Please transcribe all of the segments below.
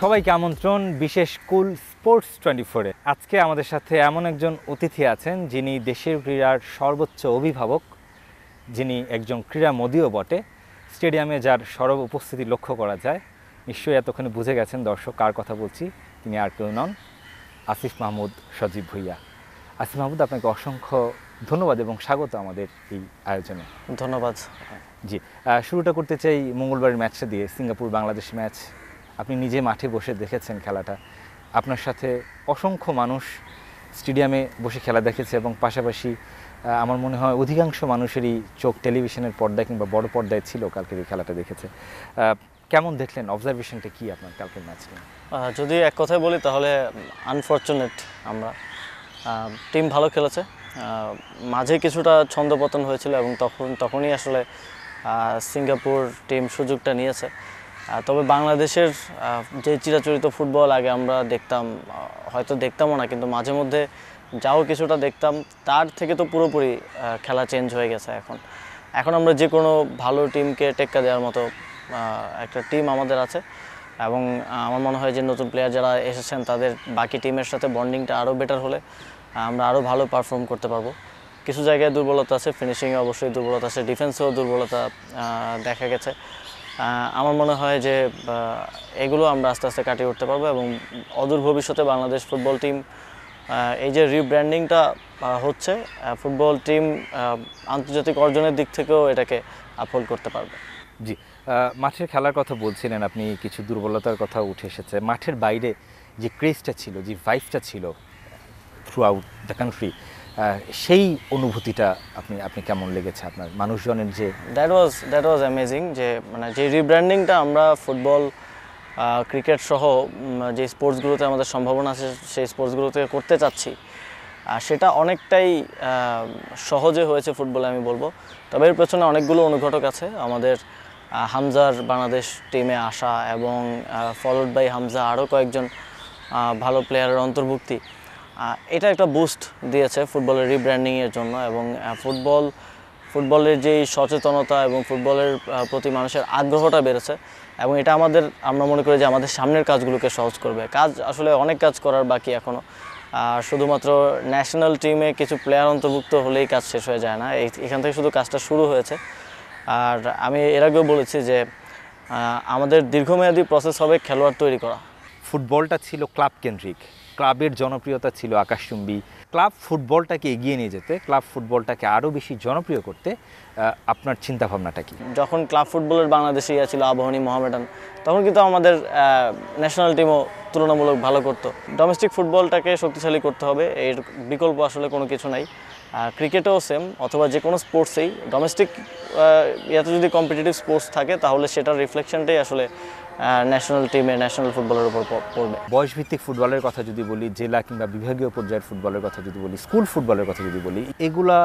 সবাইকে আমন্ত্রণ বিশেষ স্কুল স্পোর্টস 24-এ। আজকে আমাদের সাথে এমন একজন অতিথি আছেন যিনি দেশের ক্রীড়ার সর্বোচ্চ অভিভাবক, যিনি একজন ক্রীড়ামোদীও বটে। স্টেডিয়ামে যার সরব উপস্থিতি লক্ষ্য করা যায়। নিশ্চয়ই এতক্ষণে বুঝে গেছেন দর্শক কার কথা বলছি। তিনি আর কেউ নন, আসিফ মাহমুদ সজীব ভুঁইয়া। আসিফ মাহমুদ, আপনাকে অসংখ্য ধন্যবাদ এবং স্বাগত আমাদের এই আয়োজনে। ধন্যবাদ। জি, শুরুটা করতে চাই মঙ্গলবারের ম্যাচটা দিয়ে, সিঙ্গাপুর বাংলাদেশ ম্যাচ। আপনি নিজে মাঠে বসে দেখেছেন খেলাটা, আপনার সাথে অসংখ্য মানুষ স্টেডিয়ামে বসে খেলা দেখেছে এবং পাশাপাশি আমার মনে হয় অধিকাংশ মানুষেরই চোখ টেলিভিশনের পর্দায় কিংবা বড় পর্দায় ছিল কালকের এই খেলাটা দেখেছে। কেমন দেখলেন, অবজারভেশনটা কি আপনার কালকের ম্যাচ নিয়ে? যদি এক কথায় বলি তাহলে আনফরচুনেট আমরা। টিম ভালো খেলেছে, মাঝে কিছুটা ছন্দপতন হয়েছিল এবং তখনই আসলে সিঙ্গাপুর টিম সুযোগটা নিয়েছে। তবে বাংলাদেশের যে চিরাচরিত ফুটবল আগে আমরা দেখতাম, হয়তো দেখতামও না, কিন্তু মাঝে মধ্যে যাও কিছুটা দেখতাম, তার থেকে তো পুরোপুরি খেলা চেঞ্জ হয়ে গেছে। এখন আমরা যে কোনো ভালো টিমকে টেক্কা দেওয়ার মতো একটা টিম আমাদের আছে এবং আমার মনে হয় যে নতুন প্লেয়ার যারা এসেছেন তাদের বাকি টিমের সাথে বন্ডিংটা আরও বেটার হলে আমরা আরও ভালো পারফর্ম করতে পারবো। কিছু জায়গায় দুর্বলতা আছে, ফিনিশিংয়ে অবশ্যই দুর্বলতা আছে, ডিফেন্সেও দুর্বলতা দেখা গেছে। আমার মনে হয় যে এগুলো আমরা আস্তে আস্তে কাটিয়ে উঠতে পারবো এবং অদূর ভবিষ্যতে বাংলাদেশ ফুটবল টিম এই যে রিব্র্যান্ডিংটা হচ্ছে, ফুটবল টিম আন্তর্জাতিক অর্জনের দিক থেকেও এটাকে আপহোল্ড করতে পারবে। জি, মাঠের খেলার কথা বলছিলেন আপনি, কিছু দুর্বলতার কথা উঠে এসেছে। মাঠের বাইরে যে ক্রেজটা ছিল, যে ভাইবটা ছিল থ্রু আউট দ্য কান্ট্রি, সেই অনুভূতিটা আপনি কেমন লেগেছে আপনার মানুষজনের? যে দ্যাট ওয়াজ অ্যামেজিং, যে মানে যে রিব্র্যান্ডিংটা আমরা ফুটবল, ক্রিকেট সহ যে স্পোর্টসগুলোতে আমাদের সম্ভাবনা আছে সেই স্পোর্টসগুলোতে করতে চাচ্ছি, সেটা অনেকটাই সহজে হয়েছে ফুটবলে আমি বলবো। তবে এর পেছনে অনেকগুলো অনুঘটক আছে। আমাদের হামজার বাংলাদেশ টিমে আসা এবং ফলোড বাই হামজা আরও কয়েকজন ভালো প্লেয়ারের অন্তর্ভুক্তি, এটা একটা বুস্ট দিয়েছে ফুটবলের রিব্র্যান্ডিংয়ের জন্য এবং ফুটবলের যেই সচেতনতা এবং ফুটবলের প্রতি মানুষের আগ্রহটা বেড়েছে এবং এটা আমরা মনে করি যে আমাদের সামনের কাজগুলোকে সহজ করবে। আসলে অনেক কাজ করার বাকি এখনও। শুধুমাত্র ন্যাশনাল টিমে কিছু প্লেয়ার অন্তর্ভুক্ত হলেই কাজ শেষ হয়ে যায় না, এখান থেকে শুধু কাজটা শুরু হয়েছে। আর আমি এর আগেও বলেছি যে আমাদের দীর্ঘমেয়াদী প্রসেস হবে খেলোয়াড় তৈরি করা। ফুটবলটা ছিল ক্লাব কেন্দ্রিক, ক্লাবের জনপ্রিয়তা ছিল আকাশচুম্বী। ক্লাব ফুটবলটাকে এগিয়ে নিয়ে যেতে, ক্লাব ফুটবলটাকে আরও বেশি জনপ্রিয় করতে আপনার চিন্তাভাবনাটা কি? যখন ক্লাব ফুটবলের বাংলাদেশে ছিল আবাহনী, মোহামেডান, তখন কিন্তু আমাদের ন্যাশনাল টিমও তুলনামূলক ভালো করতো। ডোমেস্টিক ফুটবলটাকে শক্তিশালী করতে হবে, এর বিকল্প আসলে কোনো কিছু নাই। ক্রিকেটেও সেম, অথবা যে কোনো স্পোর্টসেই ডোমেস্টিক ইয়াতে যদি কম্পিটিটিভ স্পোর্টস থাকে তাহলে সেটার রিফ্লেকশনটাই আসলে ন্যাশনাল টিমে, ন্যাশনাল ফুটবলের উপর পড়বে। বয়সভিত্তিক ফুটবলের কথা যদি বলি, জেলা কিংবা বিভাগীয় পর্যায়ের ফুটবলের কথা যদি বলি, স্কুল ফুটবলের কথা যদি বলি, এগুলা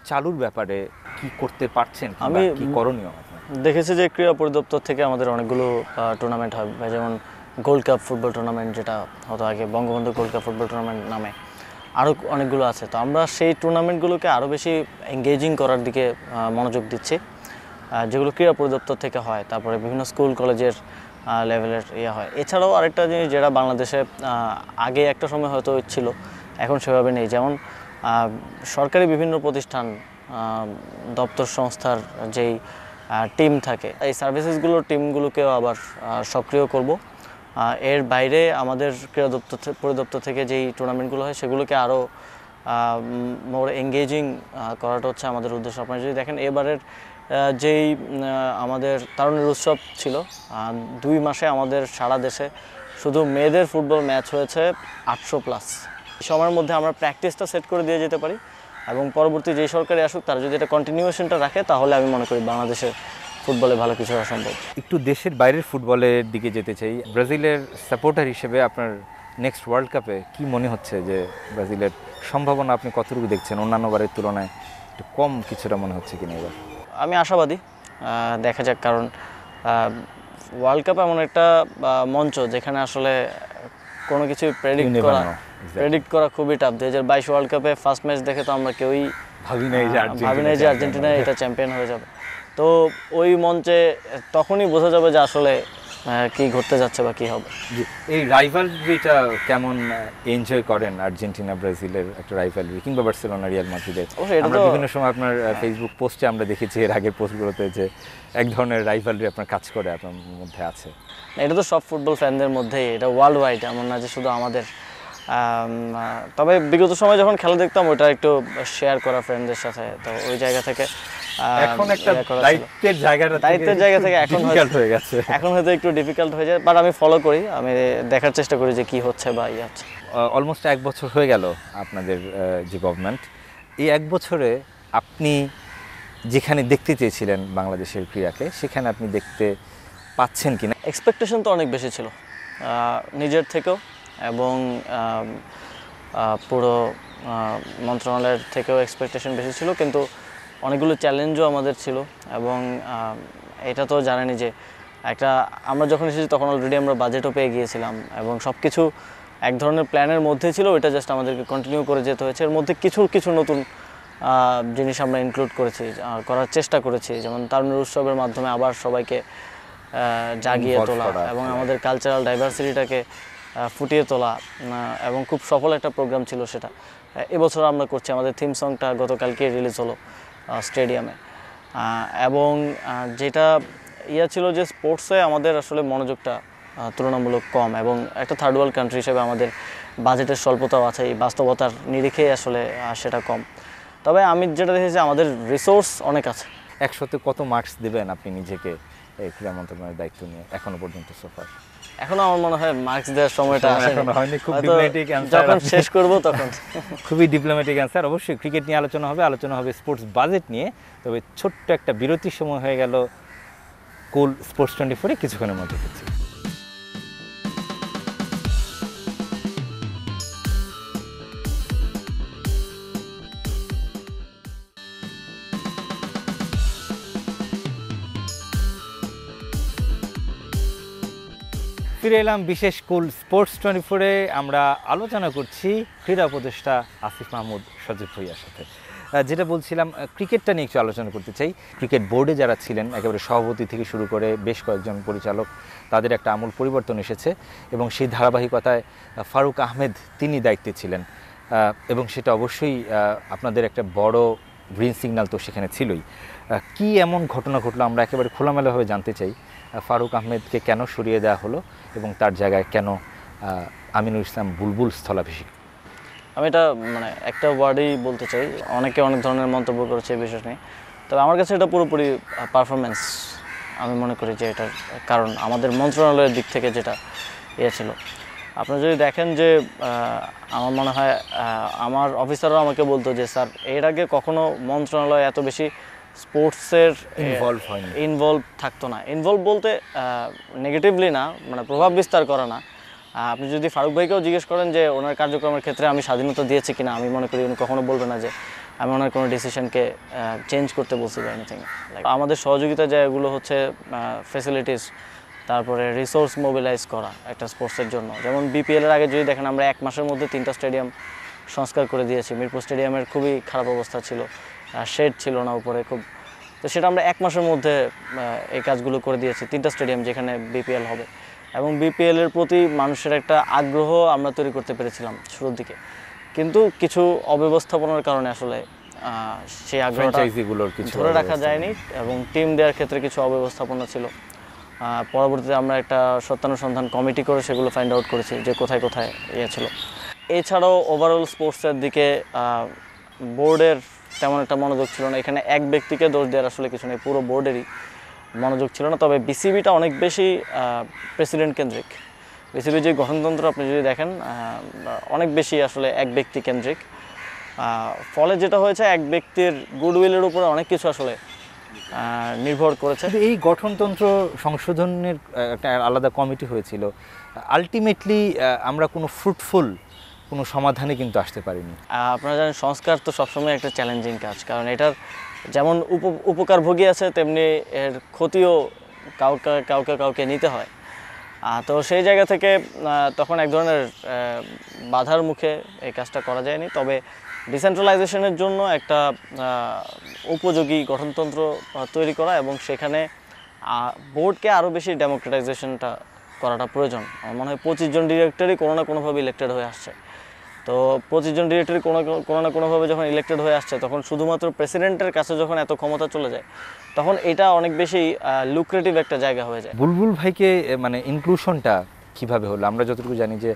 চালুর ব্যাপারে কি করতে পারছেন, আমি কি করণীয়? দেখেছি যে ক্রীড়া পরিদপ্তর থেকে আমাদের অনেকগুলো টুর্নামেন্ট হয়, যেমন গোল্ড কাপ ফুটবল টুর্নামেন্ট, যেটা হতো আগে Bangabandhu gold cup football tournament নামে, আরও অনেকগুলো আছে। তো আমরা সেই টুর্নামেন্টগুলোকে আরও বেশি এঙ্গেজিং করার দিকে মনোযোগ দিচ্ছি, যেগুলো ক্রীড়া পরিদপ্তর থেকে হয়। তারপরে বিভিন্ন স্কুল কলেজের লেভেলের হয়। এছাড়াও আরেকটা জিনিস যেটা বাংলাদেশে আগে একটা সময় হয়তো ছিল, এখন সেভাবে নেই, যেমন সরকারি বিভিন্ন প্রতিষ্ঠান, দপ্তর সংস্থার যেই টিম থাকে, এই সার্ভিসেসগুলোর টিমগুলোকেও আবার সক্রিয় করব। এর বাইরে আমাদের ক্রীড়া পরিদপ্তর থেকে যেই টুর্নামেন্টগুলো হয় সেগুলোকে আরও মোর এঙ্গেজিং করাটা হচ্ছে আমাদের উদ্দেশ্য। আপনারা যদি দেখেন এবারের যেই আমাদের তারুণ্যের উৎসব ছিল, 2 মাসে আমাদের সারা দেশে শুধু মেয়েদের ফুটবল ম্যাচ হয়েছে 800+। এই সময়ের মধ্যে আমরা প্র্যাকটিসটা সেট করে দিয়ে যেতে পারি এবং পরবর্তী যেই সরকারে আসুক তারা যদি এটা কন্টিনিউয়েশনটা রাখে তাহলে আমি মনে করি বাংলাদেশের ফুটবলে ভালো কিছু হওয়া সম্ভব। একটু দেশের বাইরের ফুটবলের দিকে যেতে চাই। ব্রাজিলের সাপোর্টার হিসেবে আপনার নেক্সট ওয়ার্ল্ড কাপে কি মনে হচ্ছে, যে ব্রাজিলের সম্ভাবনা আপনি কতটুকু দেখছেন? অন্যান্য বারের তুলনায় একটু কম কিছুটা মনে হচ্ছে কিনা এবার? আমি আশাবাদী, দেখা যাক, কারণ ওয়ার্ল্ড কাপ এমন একটা মঞ্চ যেখানে আসলে কোনো কিছু প্রেডিক্ট করা খুবই টাফ। 2022 ওয়ার্ল্ড কাপে ফার্স্ট ম্যাচ দেখে তো আমরা কেউই ভাবি নাই যে আর্জেন্টিনা এটা চ্যাম্পিয়ন হয়ে যাবে। তো ওই মঞ্চে তখনই বোঝা যাবে যে আসলে কি ঘটতে যাচ্ছে বা কি হবে। জি, এই রাইভালরিটা কেমন এনজয় করেন? আর্জেন্টিনা ব্রাজিলের একটা রাইভালরি কিংবা বার্সেলোনা রিয়াল মাদ্রিদের, অবশ্যই এটা আমরা তো বিভিন্ন সময় আপনার ফেসবুক পোস্টে আমরা দেখেছি এর আগের পোস্টগুলোতে যে এক ধরনের রাইভালরি আপনার কাজ করে আপনার মধ্যে আছে। এটা তো সব ফুটবল ফ্যানদের মধ্যেই, এটা ওয়ার্ল্ড ওয়াইড, এমন না যে শুধু আমাদের। তবে বিগত সময় যখন খেলা দেখতাম ওটা একটু শেয়ার করা ফ্রেন্ডদের সাথে, তো ওই জায়গা থেকে এখন একটা দায়িত্বের জায়গা থেকে এখন ডিফিকাল্ট হয়ে গেছে, এখন হয়তো একটু ডিফিকাল্ট হয়ে যায়, বাট আমি ফলো করি, আমি দেখার চেষ্টা করি যে কি হচ্ছে বা ইয়ে হচ্ছে। অলমোস্ট 1 বছর হয়ে গেল আপনাদের যে গভর্নমেন্ট, এই 1 বছরে আপনি যেখানে দেখতে চেয়েছিলেন বাংলাদেশের ক্রীড়াকে সেখানে আপনি দেখতে পাচ্ছেন কিনা? এক্সপেকটেশন তো অনেক বেশি ছিল নিজের থেকেও, এবং পুরো মন্ত্রণালয়ের থেকেও এক্সপেকটেশন বেশি ছিল, কিন্তু অনেকগুলো চ্যালেঞ্জও আমাদের ছিল। এবং এটা তো জানেনই যে একটা, আমরা যখন এসেছি তখন অলরেডি আমরা বাজেটও পেয়ে গিয়েছিলাম এবং সব কিছু এক ধরনের প্ল্যানের মধ্যে ছিল, এটা জাস্ট আমাদেরকে কন্টিনিউ করে যেতে হয়েছে। এর মধ্যে কিছু নতুন জিনিস আমরা ইনক্লুড করেছি, করার চেষ্টা করেছি, যেমন তারুণ্যের উৎসবের মাধ্যমে আবার সবাইকে জাগিয়ে তোলা এবং আমাদের কালচারাল ডাইভার্সিটিটাকে ফুটিয়ে তোলা, এবং খুব সফল একটা প্রোগ্রাম ছিল সেটা। এবছর আমরা করছি, আমাদের থিম সংটা গতকালকে রিলিজ হলো স্টেডিয়ামে। এবং যেটা ছিল যে স্পোর্টসে আমাদের আসলে মনোযোগটা তুলনামূলক কম, এবং একটা থার্ড ওয়ার্ল্ড কান্ট্রি হিসেবে আমাদের বাজেটের স্বল্পতাও আছে, এই বাস্তবতার নিরিখেই আসলে সেটা কম। তবে আমি যেটা দেখেছি আমাদের রিসোর্স অনেক আছে। 100-তে কত মার্কস দেবেন আপনি নিজেকে এই ক্রীড়া মন্ত্রণালয়ের দায়িত্ব নিয়ে এখনো পর্যন্ত সোফার? এখনো আমার মনে হয় মার্কস দেওয়ার সময়টা এখনো হয়নি। খুব ডিপ্লোম্যাটিক অ্যানসার, যখন শেষ করব তখন। খুবই ডিপ্লোম্যাটিক অ্যানসার। অবশ্যই ক্রিকেট নিয়ে আলোচনা হবে স্পোর্টস বাজেট নিয়ে। তবে ছোট্ট একটা বিরতির সময় হয়ে গেল। কুল স্পোর্টস 24-এ কিছুক্ষণের মধ্যে হচ্ছে। ফিরে এলাম বিশেষ কুল স্পোর্টস 24-এ। আমরা আলোচনা করছি ক্রীড়া উপদেষ্টা আসিফ মাহমুদ সজীব ভুঁইয়ার সাথে। যেটা বলছিলাম, ক্রিকেটটা নিয়ে একটু আলোচনা করতে চাই। ক্রিকেট বোর্ডে যারা ছিলেন, একেবারে সভাপতি থেকে শুরু করে বেশ কয়েকজন পরিচালক, তাদের একটা আমূল পরিবর্তন এসেছে এবং সেই ধারাবাহিকতায় ফারুক আহমেদ তিনি দায়িত্বে ছিলেন, এবং সেটা অবশ্যই আপনাদের একটা বড় গ্রিন সিগন্যাল তো সেখানে ছিলই। কি এমন ঘটনা ঘটলো আমরা একেবারে খোলামেলাভাবে জানতে চাই। ফারুক আহমেদকে কেন সরিয়ে দেওয়া হলো এবং তার জায়গায় কেন আমিনুল ইসলাম বুলবুল স্থলাভিষিক্ত? আমি এটা একটা ওয়ার্ডেই বলতে চাই, অনেকে অনেক ধরনের মন্তব্য করেছে এই বিষয় নিয়ে, তবে আমার কাছে এটা পুরোপুরি পারফরমেন্স আমি মনে করি যে এটার কারণ আমাদের মন্ত্রণালয়ের দিক থেকে যেটা ছিল। আপনারা যদি দেখেন যে আমার মনে হয় আমার অফিসাররা আমাকে বলতো যে স্যার এর আগে কখনো মন্ত্রণালয় এত বেশি স্পোর্টসের ইনভলভ থাকতো না। ইনভলভ বলতে নেগেটিভলি না, প্রভাব বিস্তার করা না। আপনি যদি ফারুক ভাইকেও জিজ্ঞেস করেন যে ওনার কার্যক্রমের ক্ষেত্রে আমি স্বাধীনতা দিয়েছি কিনা, আমি মনে করি উনি কখনো বলবে না যে আমি ওনার কোনো ডিসিশনকে চেঞ্জ করতে বলছি বা এনিথিং। আমাদের সহযোগিতা জায়গাগুলো হচ্ছে ফ্যাসিলিটিস, তারপরে রিসোর্স মোবিলাইজ করা একটা স্পোর্টসের জন্য। যেমন বিপিএলের আগে যদি দেখেন আমরা 1 মাসের মধ্যে 3টা স্টেডিয়াম সংস্কার করে দিয়েছি। মিরপুর স্টেডিয়ামের খুবই খারাপ অবস্থা ছিল, শেড ছিল না উপরে খুব, তো সেটা আমরা 1 মাসের মধ্যে এই কাজগুলো করে দিয়েছি। 3টা স্টেডিয়াম যেখানে বিপিএল হবে, এবং বিপিএলের প্রতি মানুষের একটা আগ্রহ আমরা তৈরি করতে পেরেছিলাম শুরুর দিকে, কিন্তু কিছু অব্যবস্থাপনার কারণে আসলে সেই আগ্রহটা ধরে রাখা যায়নি, এবং টিম দেওয়ার ক্ষেত্রে কিছু অব্যবস্থাপনা ছিল। পরবর্তীতে আমরা একটা সত্যানুসন্ধান কমিটি করে সেগুলো ফাইন্ড আউট করেছি যে কোথায় কোথায় ছিল। এছাড়াও ওভারঅল স্পোর্টসের দিকে বোর্ডের তেমন একটা মনোযোগ ছিল না। এখানে এক ব্যক্তিকে দোষ দেওয়ার আসলে কিছু নেই, পুরো বোর্ডেরই মনোযোগ ছিল না। তবে বিসিবিটা অনেক বেশি প্রেসিডেন্ট কেন্দ্রিক। বিসিবির যে গঠনতন্ত্র আপনি যদি দেখেন অনেক বেশি আসলে এক ব্যক্তি কেন্দ্রিক, ফলে যেটা হয়েছে এক ব্যক্তির গুডউইলের উপরে অনেক কিছু আসলে নির্ভর করেছে। এই গঠনতন্ত্র সংশোধনের একটা আলাদা কমিটি হয়েছিল, আলটিমেটলি আমরা কোনো ফ্রুটফুল কোনো সমাধানে কিন্তু আসতে পারিনি। আপনারা জানেন সংস্কার তো সবসময় একটা চ্যালেঞ্জিং কাজ, কারণ এটার যেমন উপকারভোগী আছে তেমনি এর ক্ষতিও কাউকে নিতে হয়। তো সেই জায়গা থেকে তখন এক ধরনের বাধার মুখে এই কাজটা করা যায়নি। তবে ডিসেন্ট্রালাইজেশনের জন্য একটা উপযোগী গঠনতন্ত্র তৈরি করা এবং সেখানে বোর্ডকে আরও বেশি ডেমোক্রেটাইজেশনটা করাটা প্রয়োজন। আমার মনে হয় 25 জন ডিরেক্টরই কোনো না কোনোভাবে ইলেক্টেড হয়ে আসছে। তো 25 জন ডিরেক্টরই কোনো না কোনোভাবে যখন ইলেক্টেড হয়ে আসছে, তখন শুধুমাত্র প্রেসিডেন্টের কাছে যখন এত ক্ষমতা চলে যায়, তখন এটা অনেক বেশি লুক্রেটিভ একটা জায়গা হয়ে যায়। বুলবুল ভাইকে মানে ইনক্লুশনটা কিভাবে হলো? আমরা যতটুকু জানি যে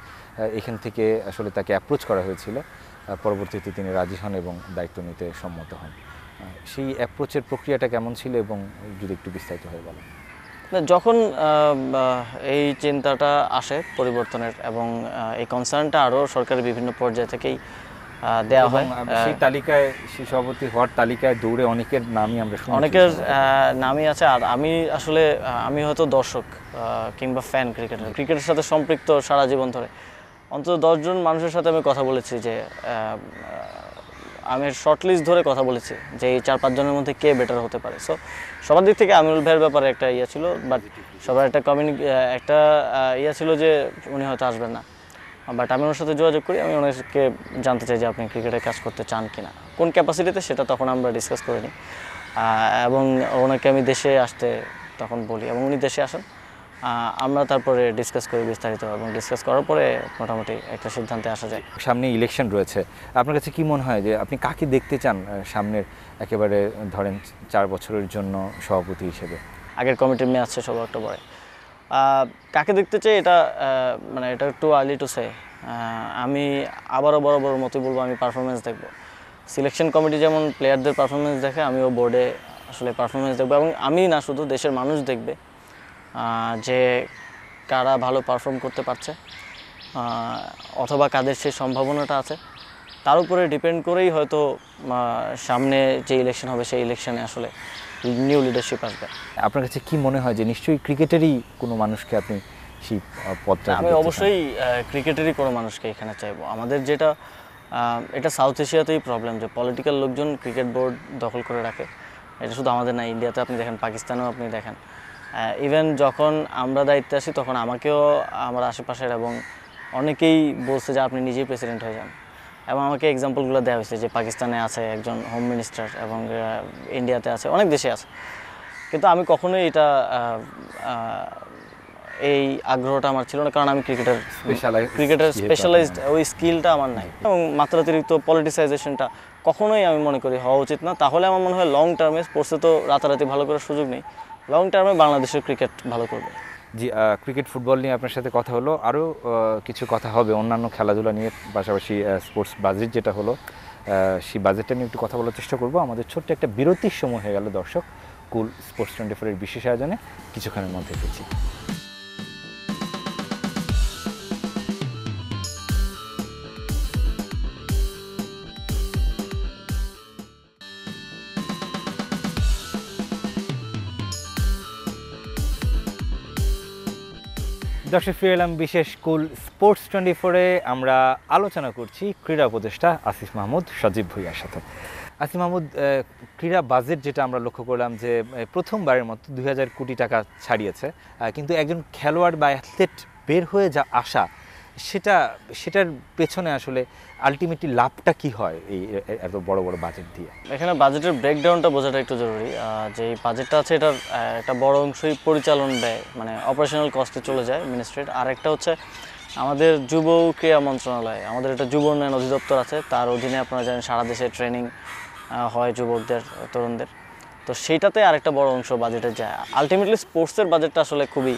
এখান থেকে আসলে তাকে অ্যাপ্রোচ করা হয়েছিল, পরবর্তীতে তিনি রাজি হন এবং দায়িত্ব নিতে সম্মত হন। সেই অ্যাপ্রোচের প্রক্রিয়াটা কেমন ছিল এবং যদি একটু বিস্তারিত হয়ে বলেন। যখন এই চিন্তাটা আসে পরিবর্তনের এবং এই কনসার্নটা আরও সরকারের বিভিন্ন পর্যায় থেকেই দেওয়া হয়, সেই তালিকায়, সেই সভাপতি হওয়ার তালিকায় দৌড়ে অনেকের নামই আমরা শুনি, অনেকের নামই আছে। আর আমি আসলে আমি হয়তো দর্শক কিংবা ফ্যান ক্রিকেটের সাথে সম্পৃক্ত সারা জীবন ধরে। অন্তত 10 জন মানুষের সাথে আমি কথা বলেছি, যে আমি শর্টলিস্ট ধরে কথা বলেছি যে এই 4-5 জনের মধ্যে কে বেটার হতে পারে। সো সবার দিক থেকে আমিনুল ভাইয়ের ব্যাপারে একটা ইয়ে ছিল, বাট সবার একটা ইয়ে ছিল যে উনি হয়তো আসবেন না। বাট আমি ওনার সাথে যোগাযোগ করি, আমি ওনাকে জানতে চাই যে আপনি ক্রিকেটে কাজ করতে চান কিনা, কোন ক্যাপাসিটিতে, সেটা তখন আমরা ডিসকাস করে নিই। এবং ওনাকে আমি দেশে আসতে তখন বলি এবং উনি দেশে আসেন। আমরা তারপরে ডিসকাস করি বিস্তারিত, এবং ডিসকাস করার পরে মোটামুটি একটা সিদ্ধান্তে আসা যায়। সামনে ইলেকশন রয়েছে, আপনার কাছে কি মনে হয় যে আপনি কাকে দেখতে চান সামনের একেবারে ধরেন 4 বছরের জন্য সভাপতি হিসেবে? আগের কমিটির মেয়াদ শেষ হবে অক্টোবরে। কাকে দেখতে চাই এটা মানে এটা একটু আর্লি টু সে। আমি আবারও বড় মতোই বলবো, আমি পারফরমেন্স দেখব। সিলেকশন কমিটি যেমন প্লেয়ারদের পারফরমেন্স দেখে, আমিও বোর্ডে আসলে পারফরমেন্স দেখবো, এবং আমি না শুধু দেশের মানুষ দেখবে যে কারা ভালো পারফর্ম করতে পারছে অথবা কাদের সেই সম্ভাবনাটা আছে। তার উপরে ডিপেন্ড করেই হয়তো সামনে যে ইলেকশন হবে সেই ইলেকশনে আসলে নিউ লিডারশিপ আসবে। আপনার কাছে কি মনে হয় যে নিশ্চয়ই ক্রিকেটেরই কোনো মানুষকে আপনি সেই পদটা? আমি অবশ্যই ক্রিকেটেরই কোনো মানুষকে এখানে চাইবো। আমাদের যেটা এটা সাউথ এশিয়াতেই প্রবলেম, যে পলিটিক্যাল লোকজন ক্রিকেট বোর্ড দখল করে রাখে। এটা শুধু আমাদের না, ইন্ডিয়াতে আপনি দেখেন, পাকিস্তানেও আপনি দেখেন। ইভেন যখন আমরা দায়িত্বে আসি তখন আমাকেও আমার আশেপাশের এবং অনেকেই বলছে যে আপনি নিজেই প্রেসিডেন্ট হয়ে যান, এবং আমাকে এক্সাম্পলগুলো দেওয়া হয়েছে যে পাকিস্তানে আছে একজন হোম মিনিস্টার এবং ইন্ডিয়াতে আছে, অনেক দেশে আছে। কিন্তু আমি কখনোই এটা এই আগ্রহটা আমার ছিল না, কারণ আমি ক্রিকেটের স্পেশালাইজড ওই স্কিলটা আমার নাই, এবং মাত্রাতিরিক্ত পলিটিসাইজেশনটা কখনোই আমি মনে করি হওয়া উচিত না। তাহলে আমার মনে হয় লং টার্মে, স্পোর্টসে তো রাতারাতি ভালো করার সুযোগ নেই, লং টার্মে বাংলাদেশের ক্রিকেট ভালো করবে। জি, ক্রিকেট ফুটবল নিয়ে আপনার সাথে কথা হলো, আরও কিছু কথা হবে অন্যান্য খেলাধুলা নিয়ে, পাশাপাশি স্পোর্টস বাজেট যেটা হলো সেই বাজেটটা নিয়ে একটু কথা বলার চেষ্টা করব। আমাদের ছোট্ট একটা বিরতির সময় হয়ে গেল দর্শক। কুল স্পোর্টস 24 এর বিশেষ আয়োজনে কিছুক্ষণের মধ্যে ফিরছি। দর্শক, ফিরে এলাম বিশেষ কুল স্পোর্টস 24-এ। আমরা আলোচনা করছি ক্রীড়া উপদেষ্টা আসিফ মাহমুদ সজীব ভুঁইয়ার সাথে। আসিফ মাহমুদ, ক্রীড়া বাজেট যেটা আমরা লক্ষ্য করলাম যে প্রথমবারের মতো 2000 কোটি টাকা ছাড়িয়েছে, কিন্তু একজন খেলোয়াড় বা অ্যাথলেট বের হয়ে যা আসা, সেটার পেছনে আসলে আলটিমেটলি লাভটা কি হয় এই এত বড় বড় বাজেট দিয়ে? এখানে বাজেটের ব্রেকডাউনটা বোঝাটা একটু জরুরি। যে বাজেটটা আছে এটার একটা বড় অংশই পরিচালন ব্যয়, মানে অপারেশনাল কস্টে চলে যায় মিনিস্ট্রির। আর একটা হচ্ছে আমাদের যুব ক্রীড়া মন্ত্রণালয়, আমাদের একটা যুব উন্নয়ন অধিদপ্তর আছে, তার অধীনে আপনারা জানেন সারা দেশে ট্রেনিং হয় যুবকদের, তরুণদের। তো সেইটাতে আরেকটা বড় অংশ বাজেটে যায়। আলটিমেটলি স্পোর্টসের বাজেটটা আসলে খুবই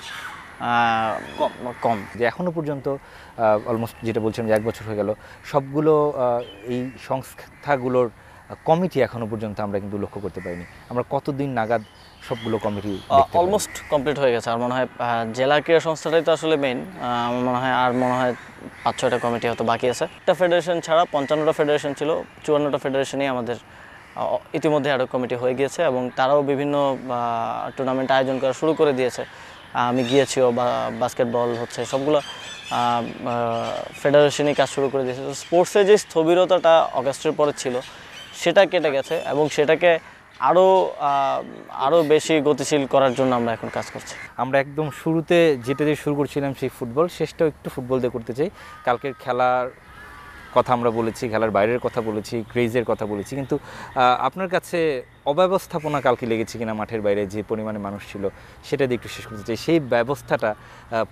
কম। যে এখনও পর্যন্ত অলমোস্ট যেটা বলছিলাম যে 1 বছর হয়ে গেল, সবগুলো এই সংস্থাগুলোর কমিটি এখনও পর্যন্ত আমরা কিন্তু লক্ষ্য করতে পারিনি। আমরা কতদিন নাগাদ সবগুলো কমিটি অলমোস্ট কমপ্লিট হয়ে গেছে। আর মনে হয় জেলা ক্রীড়া সংস্থাটাই তো আসলে মেইন। আমার মনে হয় আর 5-6টা কমিটি হয়তো বাকি আছে। একটা ফেডারেশন ছাড়া 55টা ফেডারেশন ছিল, 54টা ফেডারেশনই আমাদের ইতিমধ্যে আরও কমিটি হয়ে গিয়েছে, এবং তারাও বিভিন্ন টুর্নামেন্ট আয়োজন করা শুরু করে দিয়েছে। আমি গিয়েছিও, বাস্কেটবল হচ্ছে, সবগুলো ফেডারেশনই কাজ শুরু করে দিয়েছে। তো স্পোর্টসের যে স্থবিরতাটা অগাস্টের পরে ছিল সেটা কেটে গেছে, এবং সেটাকে আরও বেশি গতিশীল করার জন্য আমরা এখন কাজ করছি। আমরা একদম শুরুতে যেটা দিয়ে শুরু করছিলাম সেই ফুটবল, শেষটাও একটু ফুটবল দিয়ে করতে চাই। কালকের খেলার কথা আমরা বলেছি, খেলার বাইরের কথা বলেছি, ক্রেজের কথা বলেছি, কিন্তু আপনার কাছে অব্যবস্থাপনা কালকে লেগেছে কিনা মাঠের বাইরে যে পরিমাণে মানুষ ছিল সেটা দিয়ে একটু শেষ করতে চাই। সেই ব্যবস্থাটা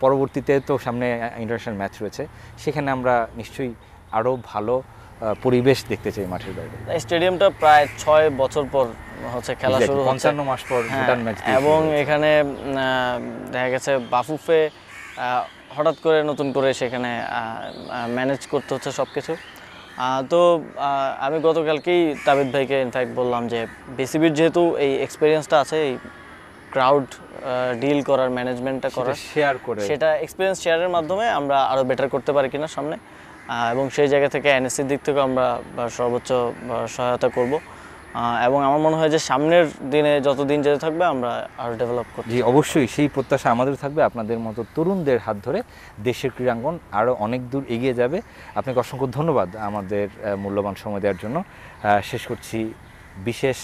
পরবর্তীতে তো সামনে ইন্টারন্যাশনাল ম্যাচ রয়েছে, সেখানে আমরা নিশ্চয়ই আরও ভালো পরিবেশ দেখতে চাই মাঠের বাইরে। স্টেডিয়ামটা প্রায় 6 বছর পর হচ্ছে খেলা শুরু হচ্ছে, 55 মাস পর ভুটান ম্যাচ, এবং এখানে দেখা গেছে বাফুফে হঠাৎ করে নতুন করে সেখানে ম্যানেজ করতে হচ্ছে সব কিছু। তো আমি গতকালকেই তাবিদ ভাইকে ইনফ্যাক্ট বললাম যে বিসিবির যেহেতু এই এক্সপিরিয়েন্সটা আছে, এই ক্রাউড ডিল করার, ম্যানেজমেন্টটা করার, শেয়ার করে, সেটা এক্সপিরিয়েন্স শেয়ারের মাধ্যমে আমরা আরও বেটার করতে পারি কিনা সামনে, এবং সেই জায়গা থেকে এনএসসির দিক থেকে আমরা সর্বোচ্চ সহায়তা করব, এবং আমার মনে হয় যে সামনের দিনে যত দিন যেতে থাকবে আমরা আরও ডেভেলপ করব। জি অবশ্যই, সেই প্রত্যাশা আমাদের থাকবে। আপনাদের মতো তরুণদের হাত ধরে দেশের ক্রীড়াঙ্গন আরও অনেক দূর এগিয়ে যাবে। আপনাকে অসংখ্য ধন্যবাদ আমাদের মূল্যবান সময় দেওয়ার জন্য। শেষ করছি বিশেষ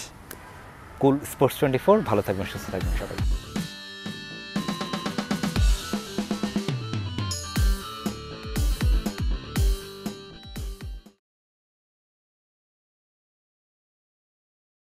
কুল স্পোর্টস 24। ভালো থাকবেন, সুস্থ থাকবেন সবাই।